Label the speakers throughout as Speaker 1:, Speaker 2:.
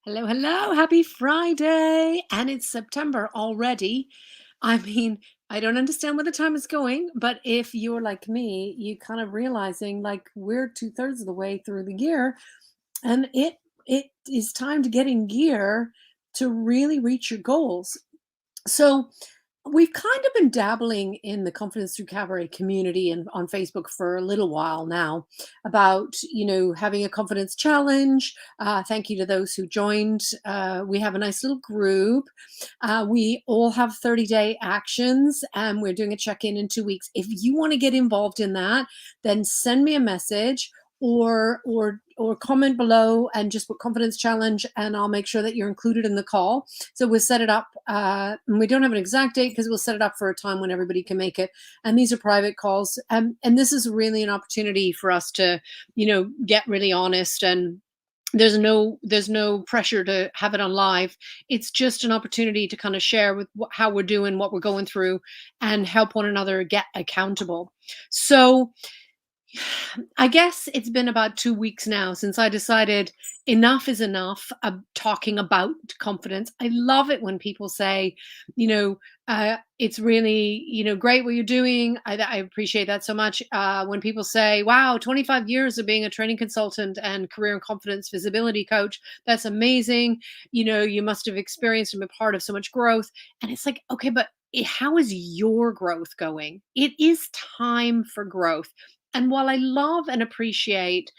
Speaker 1: Hello, hello. Happy Friday. And it's September already. I mean, I don't understand where the time is going, but if you're like me, you kind of realizing like we're two-thirds of the way through the year and it is time to get in gear to really reach your goals. So we've kind of been dabbling in the Confidence Through Cabaret community and on Facebook for a little while now about, having a confidence challenge. Thank you to those who joined. We have a nice little group. We all have 30-day actions and we're doing a check-in in 2 weeks. If you want to get involved in that, then send me a message or comment below and just put confidence challenge and I'll make sure that you're included in the call. So we'll set it up, and we don't have an exact date because we'll set it up for a time when everybody can make it. And these are private calls. And this is really an opportunity for us to, get really honest, and there's no pressure to have it on live. It's just an opportunity to kind of share with how we're doing, what we're going through, and help one another get accountable. So I guess it's been about 2 weeks now since I decided enough is enough of talking about confidence. I love it when people say, "It's really, great what you're doing." I appreciate that so much. When people say, "Wow, 25 years of being a training consultant and career and confidence visibility coach, that's amazing. You must have experienced and been part of so much growth." And it's like, "Okay, but how is your growth going?" It is time for growth. And while I love and appreciate,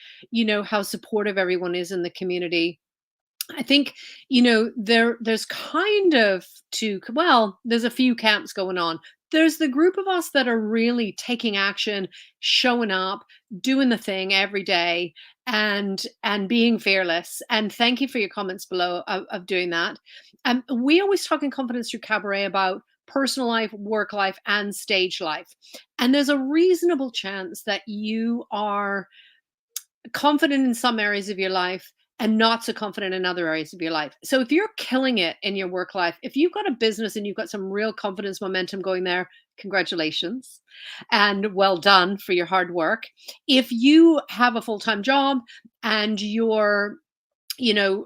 Speaker 1: how supportive everyone is in the community, I think, there's kind of there's a few camps going on. There's the group of us that are really taking action, showing up, doing the thing every day, and being fearless. And thank you for your comments below of doing that. We always talk in Confidence Through Cabaret about personal life, work life, and stage life. And there's a reasonable chance that you are confident in some areas of your life and not so confident in other areas of your life. So if you're killing it in your work life, if you've got a business and you've got some real confidence momentum going there, congratulations and well done for your hard work. If you have a full-time job and you're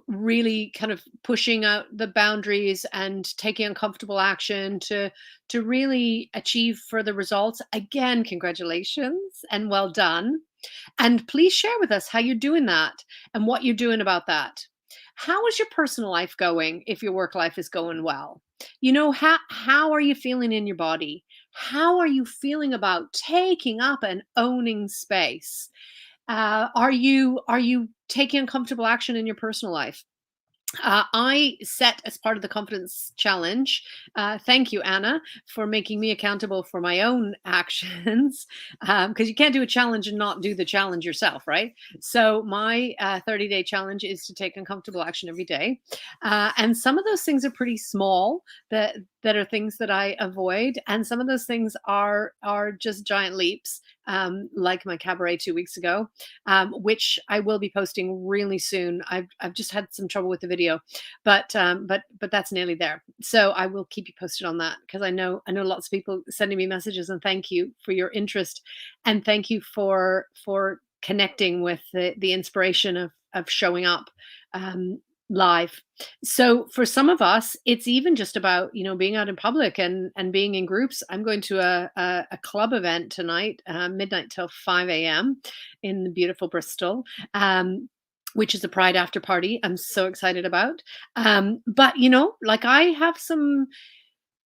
Speaker 1: really kind of pushing out the boundaries and taking uncomfortable action to really achieve further results, again, congratulations and well done. And please share with us how you're doing that and what you're doing about that. How is your personal life going if your work life is going well? How are you feeling in your body? How are you feeling about taking up and owning space? Are you taking uncomfortable action in your personal life? I set as part of the confidence challenge. Thank you, Anna, for making me accountable for my own actions. Because you can't do a challenge and not do the challenge yourself, right? So my 30-day challenge is to take uncomfortable action every day, and some of those things are pretty small. That are things that I avoid, and some of those things are just giant leaps. Like my cabaret 2 weeks ago, which I will be posting really soon. I've just had some trouble with the video, but that's nearly there. So I will keep you posted on that because I know lots of people sending me messages, and thank you for your interest, and thank you for connecting with the inspiration of showing up live. So for some of us, it's even just about being out in public and being in groups. I'm going to a club event tonight, midnight till 5 a.m. in the beautiful Bristol. Which is a Pride after party. I'm so excited about. But like I have some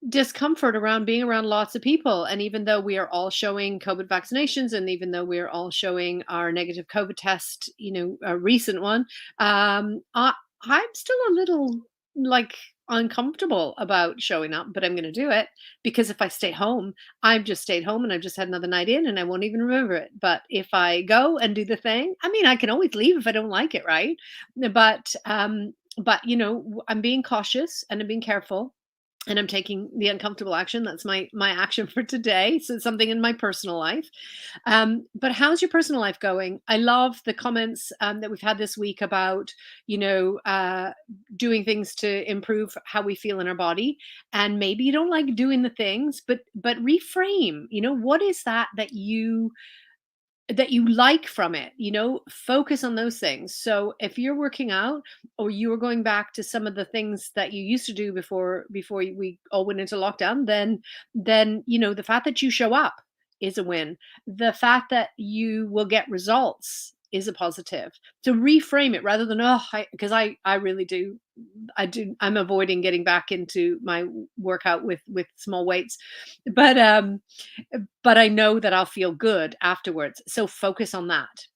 Speaker 1: discomfort around being around lots of people. And even though we are all showing COVID vaccinations, and even though we are all showing our negative COVID test, a recent one, I'm still a little like uncomfortable about showing up, but I'm going to do it because if I stay home, I've just stayed home and I've just had another night in and I won't even remember it. But if I go and do the thing, I mean, I can always leave if I don't like it, right? But I'm being cautious and I'm being careful and I'm taking the uncomfortable action. That's my action for today. So it's something in my personal life. But how's your personal life going? I love the comments that we've had this week about doing things to improve how we feel in our body. And maybe you don't like doing the things, but reframe. What is that you that you like from it, focus on those things. So if you're working out, or you are going back to some of the things that you used to do before we all went into lockdown, then the fact that you show up is a win. The fact that you will get results is a positive. To reframe it rather than, oh, because I really do, I'm avoiding getting back into my workout with small weights, but I know that I'll feel good afterwards. So focus on that.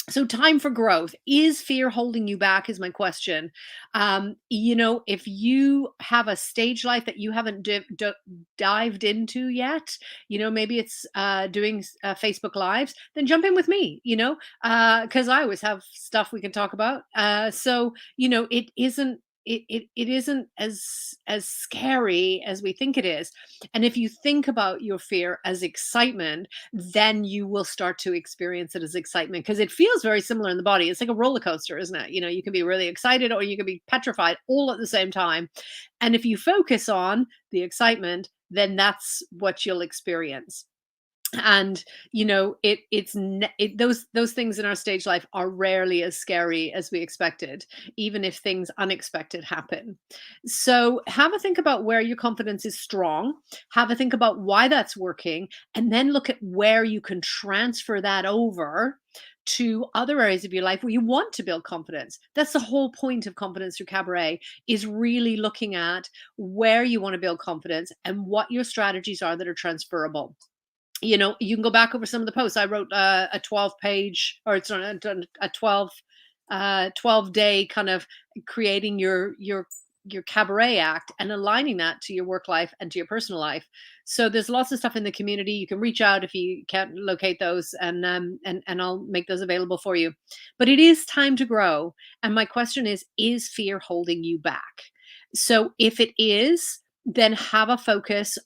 Speaker 1: So time for growth. Is fear holding you back is my question. If you have a stage life that you haven't dived into yet, maybe it's doing Facebook lives, then jump in with me, because I always have stuff we can talk about. So it isn't, it isn't as scary as we think it is. And if you think about your fear as excitement, then you will start to experience it as excitement, because it feels very similar in the body. It's like a roller coaster, isn't it? You can be really excited or you can be petrified all at the same time. And if you focus on the excitement, then that's what you'll experience. And those things in our stage life are rarely as scary as we expected, even if things unexpected happen. So have a think about where your confidence is strong, have a think about why that's working, and then look at where you can transfer that over to other areas of your life where you want to build confidence. That's the whole point of Confidence Through Cabaret, is really looking at where you want to build confidence and what your strategies are that are transferable. You can go back over some of the posts. I wrote a 12-page, or it's not a 12-day kind of creating your cabaret act and aligning that to your work life and to your personal life. So there's lots of stuff in the community. You can reach out if you can't locate those, and I'll make those available for you. But it is time to grow. And my question is fear holding you back? So if it is, then have a focus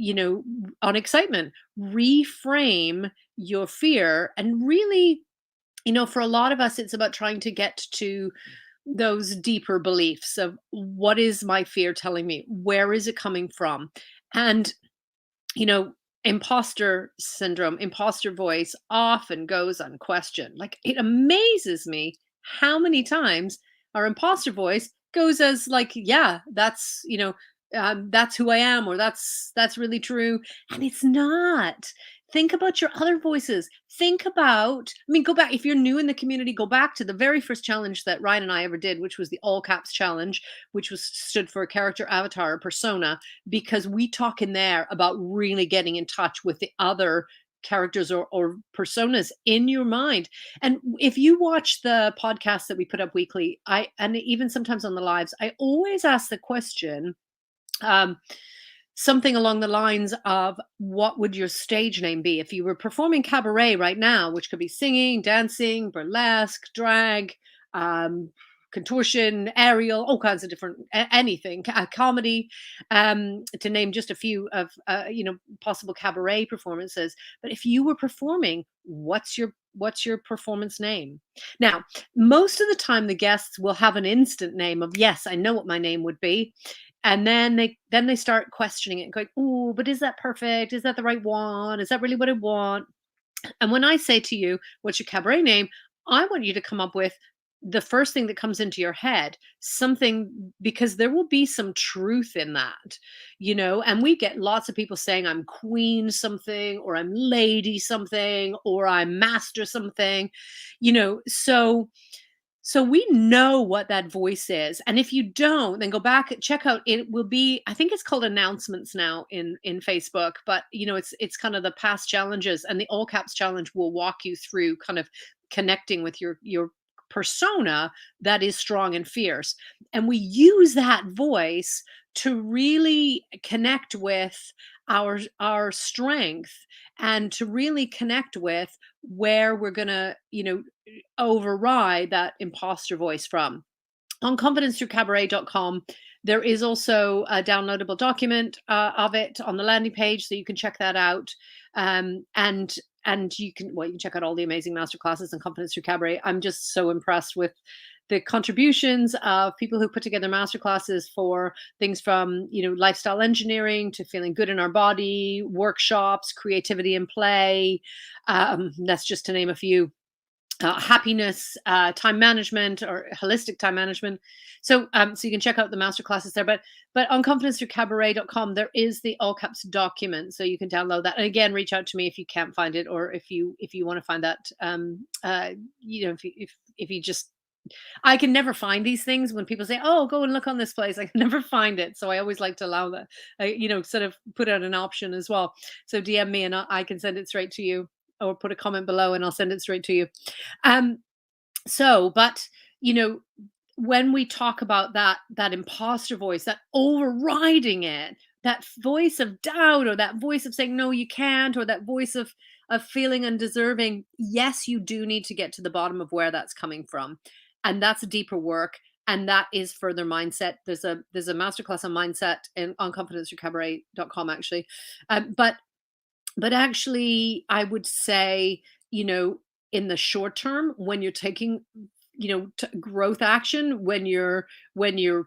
Speaker 1: you know, on excitement. Reframe your fear, and really, for a lot of us, it's about trying to get to those deeper beliefs of, what is my fear telling me? Where is it coming from? And, you know, imposter syndrome, imposter voice often goes unquestioned. Like, it amazes me how many times our imposter voice goes as like, yeah, that's who I am, or that's really true. And it's not. Think about your other voices. Think about, I mean, go back, if you're new in the community, go back to the very first challenge that Ryan and I ever did, which was the all caps challenge, which was stood for a character avatar, a persona, because we talk in there about really getting in touch with the other characters or personas in your mind. And if you watch the podcasts that we put up weekly, and even sometimes on the lives, I always ask the question, um, something along the lines of, what would your stage name be if you were performing cabaret right now, which could be singing, dancing, burlesque, drag, um, contortion, aerial, all kinds of different, anything, comedy, to name just a few of possible cabaret performances. But if you were performing, what's your performance name? Now, most of the time the guests will have an instant name of, yes, I know what my name would be. And then they start questioning it and going, "Oh, but is that perfect? Is that the right one? Is that really what I want?" And when I say to you, "What's your cabaret name?" I want you to come up with the first thing that comes into your head, something, because there will be some truth in that, and we get lots of people saying, "I'm queen something," or "I'm lady something," or "I'm master something," so we know what that voice is. And if you don't, then go back, check out, it will be, I think it's called announcements now in Facebook, but it's kind of the past challenges, and the all caps challenge will walk you through kind of connecting with your persona that is strong and fierce. And we use that voice to really connect with our strength, and to really connect with where we're going to override that imposter voice from. On confidencethroughcabaret.com, there is also a downloadable document of it on the landing page, so you can check that out. And and you can check out all the amazing masterclasses and Confidence Through Cabaret. I'm just so impressed with the contributions of people who put together masterclasses for things from, lifestyle engineering to feeling good in our body, workshops, creativity and play. That's just to name a few. Happiness, time management, or holistic time management. So you can check out the master classes there. But on confidencethroughcabaret.com, there is the all caps document, so you can download that. And again, reach out to me if you can't find it, or if you want to find that. If you just, I can never find these things when people say, "Oh, go and look on this place." I can never find it, so I always like to allow that. Sort of put out an option as well. So DM me, and I can send it straight to you, or put a comment below, and I'll send it straight to you. Um, but you know, when we talk about that imposter voice, that overriding it, that voice of doubt, or that voice of saying no, you can't, or that voice of feeling undeserving, yes, you do need to get to the bottom of where that's coming from. And that's deeper work. And that is further mindset. There's a masterclass on mindset on confidencethroughcabaret.com actually. But actually, I would say, you know, in the short term, when you're taking, growth action, when you're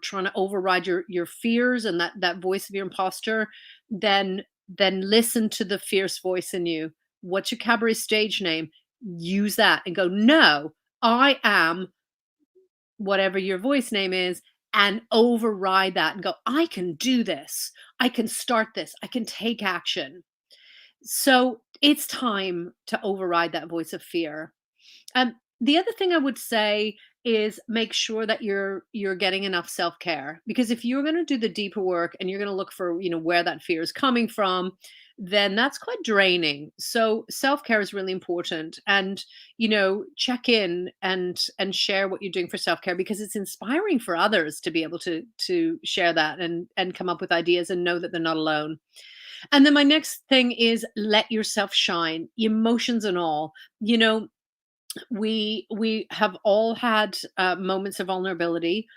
Speaker 1: trying to override your fears and that voice of your imposter, then listen to the fierce voice in you. What's your cabaret stage name? Use that and go, no, I am whatever your voice name is, and override that and go, I can do this. I can start this. I can take action. So it's time to override that voice of fear. The other thing I would say is make sure that you're getting enough self-care, because if you're going to do the deeper work and you're going to look for, where that fear is coming from, then that's quite draining. So self-care is really important, and check in and share what you're doing for self-care, because it's inspiring for others to be able to share that and come up with ideas and know that they're not alone. And then my next thing is let yourself shine, emotions and all. We have all had moments of vulnerability.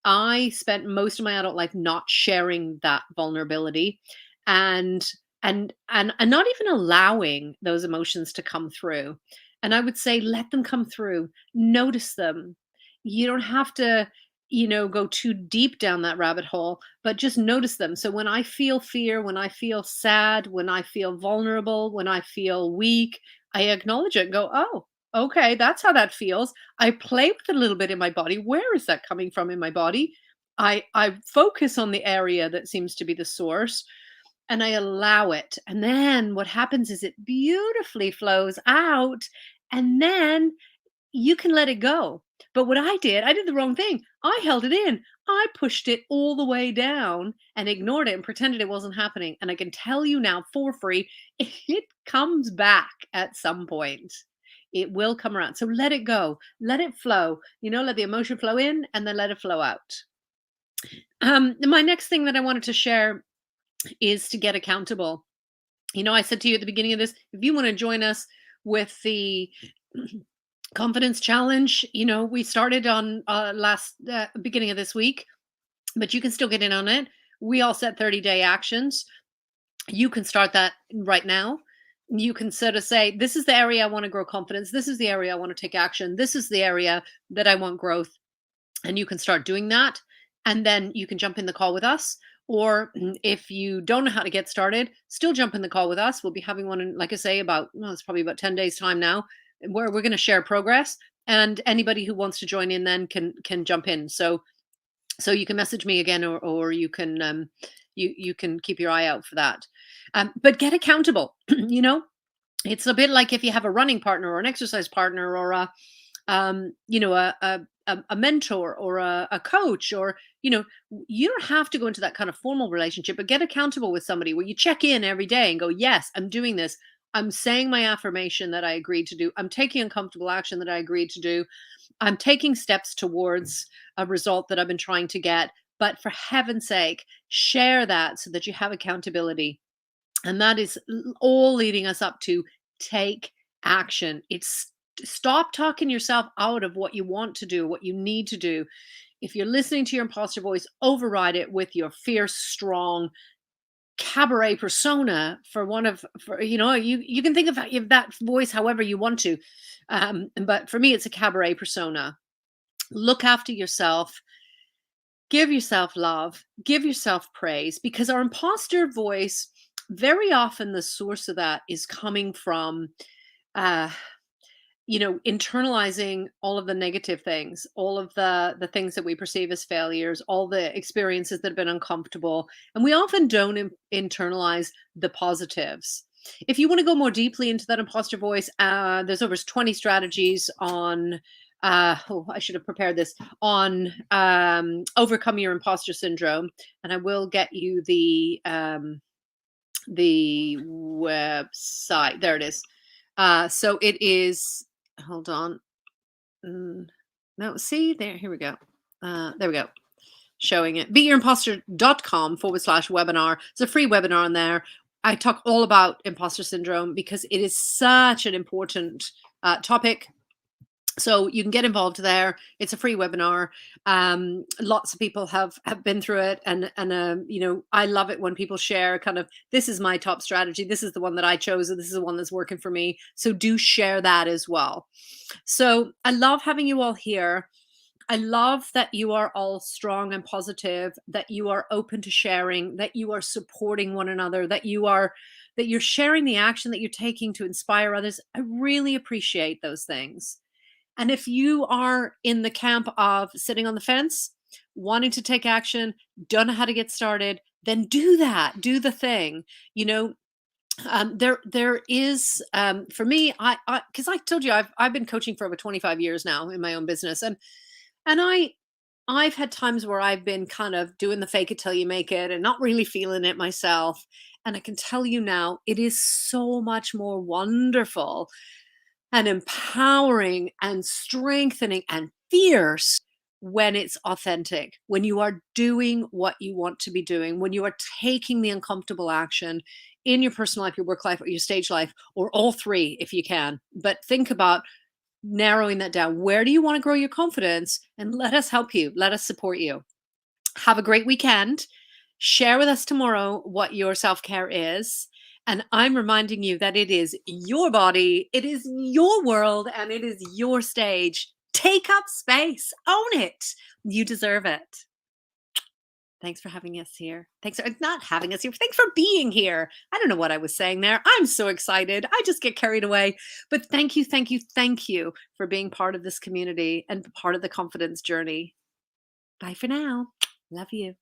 Speaker 1: I spent most of my adult life not sharing that vulnerability, and and not even allowing those emotions to come through. And I would say let them come through. Notice them. You don't have to, go too deep down that rabbit hole, but just notice them. So when I feel fear, when I feel sad, when I feel vulnerable, when I feel weak, I acknowledge it and go, oh, okay, that's how that feels. I play with it a little bit in my body. Where is that coming from in my body? I focus on the area that seems to be the source, and I allow it. And then what happens is it beautifully flows out, and then you can let it go. But what I did the wrong thing. I held it in. I pushed it all the way down and ignored it and pretended it wasn't happening. And I can tell you now for free, it comes back at some point. It will come around. So let it go. Let it flow. Let the emotion flow in and then let it flow out. My next thing that I wanted to share is to get accountable. I said to you at the beginning of this, if you want to join us with the confidence challenge, we started on last beginning of this week, but you can still get in on it. We all set 30-day actions. You can start that right now. You can sort of say, this is the area I want to grow confidence. This is the area I want to take action. This is the area that I want growth. And you can start doing that. And then you can jump in the call with us. Or if you don't know how to get started, still jump in the call with us. We'll be having one in, like I say, it's probably about 10 days time now, where we're going to share progress. And anybody who wants to join in then can jump in. So you can message me again, or you can you can keep your eye out for that. But get accountable. It's a bit like if you have a running partner or an exercise partner, or a mentor, or a coach, or you don't have to go into that kind of formal relationship, but get accountable with somebody where you check in every day and go, yes, I'm doing this. I'm saying my affirmation that I agreed to do. I'm taking uncomfortable action that I agreed to do. I'm taking steps towards a result that I've been trying to get. But for heaven's sake, share that so that you have accountability. And that is all leading us up to take action. It's stop talking yourself out of what you want to do, what you need to do. If you're listening to your imposter voice, override it with your fierce, strong, cabaret persona for one of for you can think of that voice however you want to, but for me it's a cabaret persona. Look after yourself, give yourself love, give yourself praise, because our imposter voice, very often the source of that is coming from uh internalizing all of the negative things, all of the things that we perceive as failures, all the experiences that have been uncomfortable, and we often don't internalize the positives. If you want to go more deeply into that imposter voice, there's over 20 strategies on oh, I should have prepared this, on overcome your imposter syndrome, and I will get you the website. There it is. So it is, hold on. No, see there, here we go. There we go. Showing it. Beatyourimposter.com/webinar. It's a free webinar on there. I talk all about imposter syndrome because it is such an important topic. So you can get involved there. It's a free webinar. Lots of people have been through it, and I love it when people share kind of, this is my top strategy. This is the one that I chose, and this is the one that's working for me. So do share that as well. So I love having you all here. I love that you are all strong and positive, that you are open to sharing, that you are supporting one another, that you're sharing the action that you're taking to inspire others. I really appreciate those things. And if you are in the camp of sitting on the fence, wanting to take action, don't know how to get started, then do that. Do the thing. You know, there is for me, I because I told you I've been coaching for over 25 years now in my own business, and I've had times where I've been kind of doing the fake it till you make it and not really feeling it myself. And I can tell you now, it is so much more wonderful and empowering and strengthening and fierce when it's authentic, when you are doing what you want to be doing, when you are taking the uncomfortable action in your personal life, your work life, or your stage life, or all three if you can. But think about narrowing that down. Where do you want to grow your confidence? And let us help you, let us support you. Have a great weekend. Share with us tomorrow what your self care is. And I'm reminding you that it is your body, it is your world, and it is your stage. Take up space, own it. You deserve it. Thanks for having us here. Thanks for not having us here. Thanks for being here. I don't know what I was saying there. I'm so excited. I just get carried away. But thank you, thank you, thank you for being part of this community and part of the confidence journey. Bye for now. Love you.